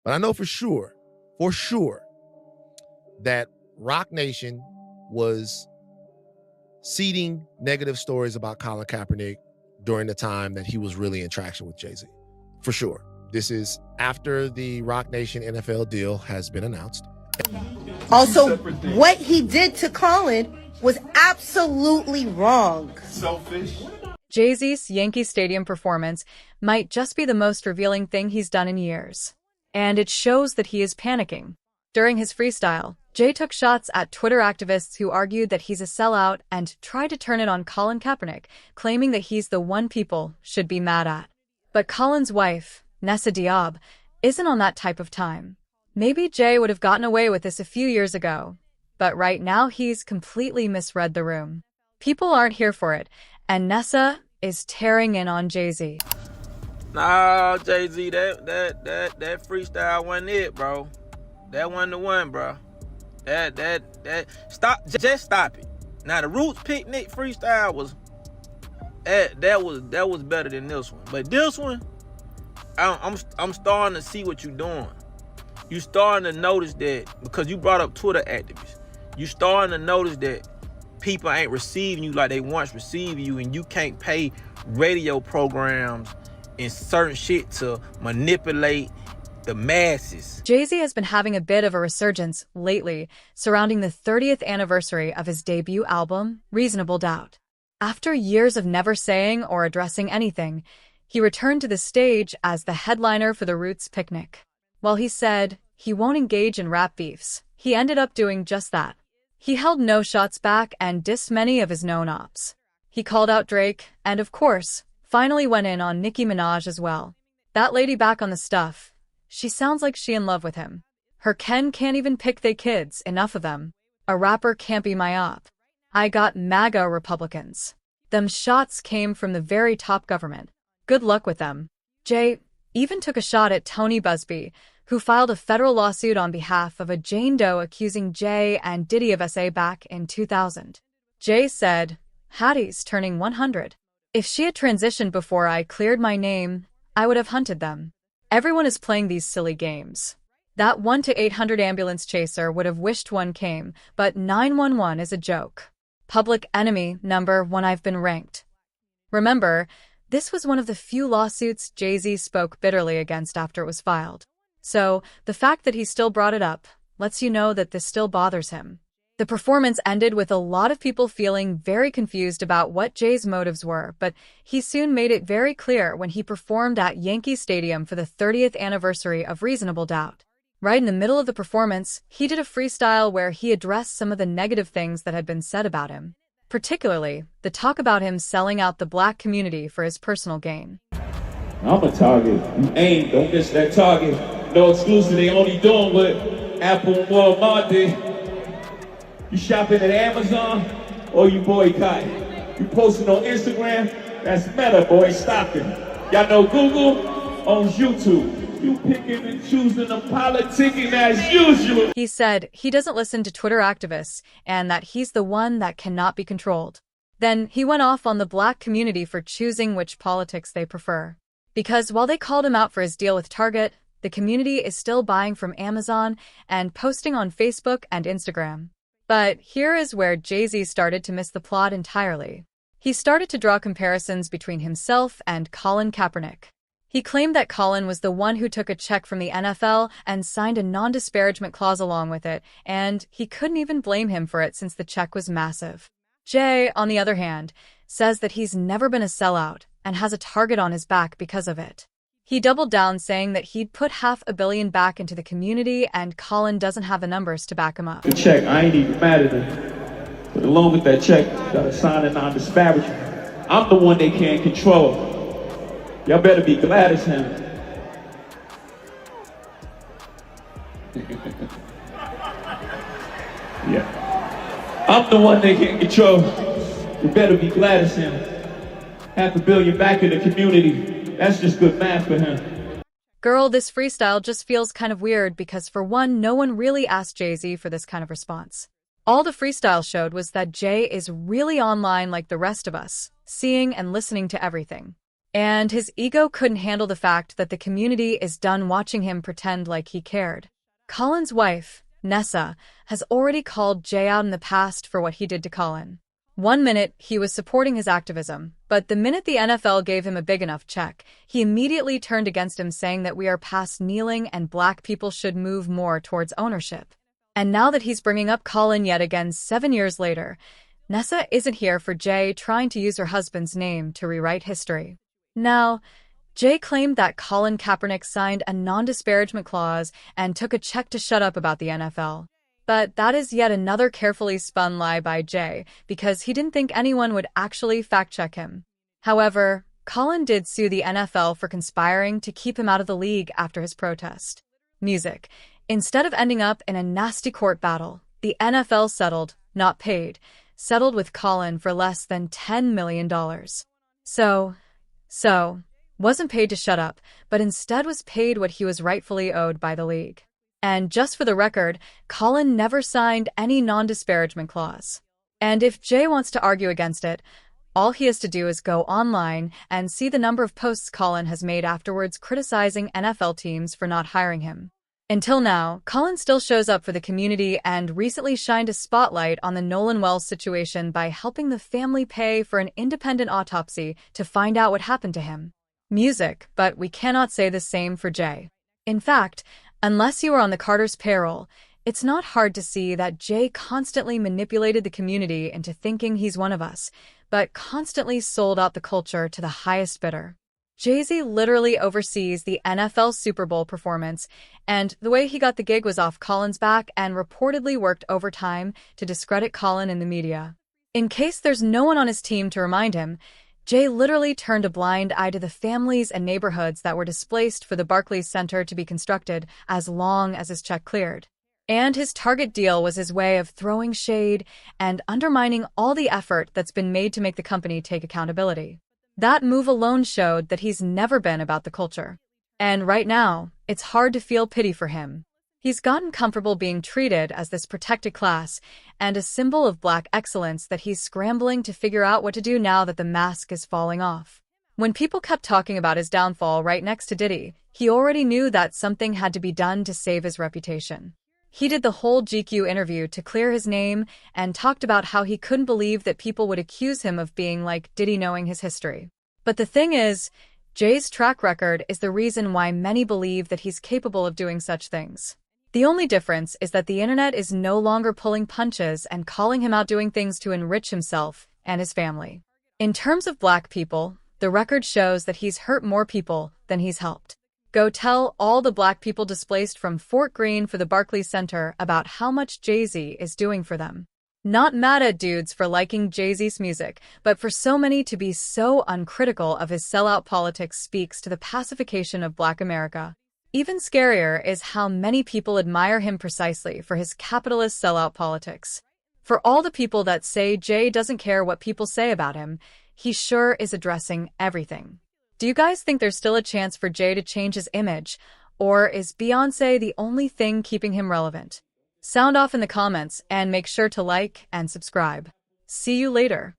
But I know for sure, that Rock Nation was seeding negative stories about Colin Kaepernick during the time that he was really in traction with Jay-Z. For sure. This is after the Rock Nation NFL deal has been announced. Also, what he did to Colin was absolutely wrong. Selfish. Jay-Z's Yankee Stadium performance might just be the most revealing thing he's done in years. And it shows that he is panicking. During his freestyle, Jay took shots at Twitter activists who argued that he's a sellout and tried to turn it on Colin Kaepernick, claiming that he's the one people should be mad at. But Colin's wife, Nessa Diab, isn't on that type of time. Maybe Jay would have gotten away with this a few years ago, but right now he's completely misread the room. People aren't here for it, and Nessa is tearing in on Jay-Z. Nah, Jay-Z, that freestyle wasn't it, bro. That wasn't the one, bro. Stop, just stop it. Now the Roots Picnic freestyle was that was better than this one. But this one, I'm starting to see what you're doing. You starting to notice that, because you brought up Twitter activists. You starting to notice that people ain't receiving you like they once received you, and you can't pay radio programs and certain shit to manipulate the masses. Jay-Z has been having a bit of a resurgence lately surrounding the 30th anniversary of his debut album, Reasonable Doubt. After years of never saying or addressing anything, he returned to the stage as the headliner for the Roots Picnic. While he said he won't engage in rap beefs, he ended up doing just that. He held no shots back and dissed many of his known ops. He called out Drake and, of course, finally went in on Nicki Minaj as well. That lady back on the stuff. She sounds like she in love with him. Her Ken can't even pick they kids, enough of them. A rapper can't be my op. I got MAGA Republicans. Them shots came from the very top government. Good luck with them. Jay even took a shot at Tony Busby, who filed a federal lawsuit on behalf of a Jane Doe accusing Jay and Diddy of SA back in 2000. Jay said, "Hattie's turning 100. If she had transitioned before I cleared my name, I would have hunted them." Everyone is playing these silly games. That 1 to 800 ambulance chaser would have wished one came, but 911 is a joke. Public enemy number 1 I've been ranked. Remember, this was one of the few lawsuits Jay-Z spoke bitterly against after it was filed. So, the fact that he still brought it up lets you know that this still bothers him. The performance ended with a lot of people feeling very confused about what Jay's motives were, but he soon made it very clear when he performed at Yankee Stadium for the 30th anniversary of Reasonable Doubt. Right in the middle of the performance, he did a freestyle where he addressed some of the negative things that had been said about him, particularly the talk about him selling out the black community for his personal gain. I'm a target. You aim, don't miss that target. No exclusive, they only doing what Apple and Walmart did. You shopping at Amazon or you boycotting? You posting on Instagram? That's Meta, boy, stop it. Y'all know Google owns YouTube. You picking and choosing and politicking as usual. He said he doesn't listen to Twitter activists and that he's the one that cannot be controlled. Then he went off on the black community for choosing which politics they prefer. Because while they called him out for his deal with Target, the community is still buying from Amazon and posting on Facebook and Instagram. But here is where Jay-Z started to miss the plot entirely. He started to draw comparisons between himself and Colin Kaepernick. He claimed that Colin was the one who took a check from the NFL and signed a non-disparagement clause along with it, and he couldn't even blame him for it since the check was massive. Jay, on the other hand, says that he's never been a sellout and has a target on his back because of it. He doubled down, saying that he'd put $500 million back into the community and Colin doesn't have the numbers to back him up. The check, I ain't even mad at it. But along with that check, gotta sign a non-disparagement. I'm the one they can't control. Y'all better be glad it's him. Yeah. I'm the one they can't control. You better be glad it's him. $500 million back in the community. That's just good math for him. Girl, this freestyle just feels kind of weird because for one, no one really asked Jay-Z for this kind of response. All the freestyle showed was that Jay is really online like the rest of us, seeing and listening to everything. And his ego couldn't handle the fact that the community is done watching him pretend like he cared. Colin's wife, Nessa, has already called Jay out in the past for what he did to Colin. One minute, he was supporting his activism, but the minute the NFL gave him a big enough check, he immediately turned against him, saying that we are past kneeling and black people should move more towards ownership. And now that he's bringing up Colin yet again 7 years later, Nessa isn't here for Jay trying to use her husband's name to rewrite history. Now, Jay claimed that Colin Kaepernick signed a non-disparagement clause and took a check to shut up about the NFL. But that is yet another carefully spun lie by Jay, because he didn't think anyone would actually fact-check him. However, Colin did sue the NFL for conspiring to keep him out of the league after his protest. Music. Instead of ending up in a nasty court battle, the NFL settled, not paid, settled with Colin for less than $10 million. So, wasn't paid to shut up, but instead was paid what he was rightfully owed by the league. And just for the record, Colin never signed any non-disparagement clause. And if Jay wants to argue against it, all he has to do is go online and see the number of posts Colin has made afterwards criticizing NFL teams for not hiring him. Until now, Colin still shows up for the community and recently shined a spotlight on the Nolan Wells situation by helping the family pay for an independent autopsy to find out what happened to him. Music, but we cannot say the same for Jay. In fact, unless you are on the Carter's payroll, it's not hard to see that Jay constantly manipulated the community into thinking he's one of us, but constantly sold out the culture to the highest bidder. Jay-Z literally oversees the NFL Super Bowl performance, and the way he got the gig was off Colin's back and reportedly worked overtime to discredit Colin in the media. In case there's no one on his team to remind him, Jay literally turned a blind eye to the families and neighborhoods that were displaced for the Barclays Center to be constructed as long as his check cleared. And his Target deal was his way of throwing shade and undermining all the effort that's been made to make the company take accountability. That move alone showed that he's never been about the culture. And right now, it's hard to feel pity for him. He's gotten comfortable being treated as this protected class and a symbol of black excellence that he's scrambling to figure out what to do now that the mask is falling off. When people kept talking about his downfall right next to Diddy, he already knew that something had to be done to save his reputation. He did the whole GQ interview to clear his name and talked about how he couldn't believe that people would accuse him of being like Diddy knowing his history. But the thing is, Jay's track record is the reason why many believe that he's capable of doing such things. The only difference is that the internet is no longer pulling punches and calling him out doing things to enrich himself and his family. In terms of black people, the record shows that he's hurt more people than he's helped. Go tell all the black people displaced from Fort Greene for the Barclays Center about how much Jay-Z is doing for them. Not mad at dudes for liking Jay-Z's music, but for so many to be so uncritical of his sellout politics speaks to the pacification of Black America. Even scarier is how many people admire him precisely for his capitalist sellout politics. For all the people that say Jay doesn't care what people say about him, he sure is addressing everything. Do you guys think there's still a chance for Jay to change his image, or is Beyoncé the only thing keeping him relevant? Sound off in the comments and make sure to like and subscribe. See you later.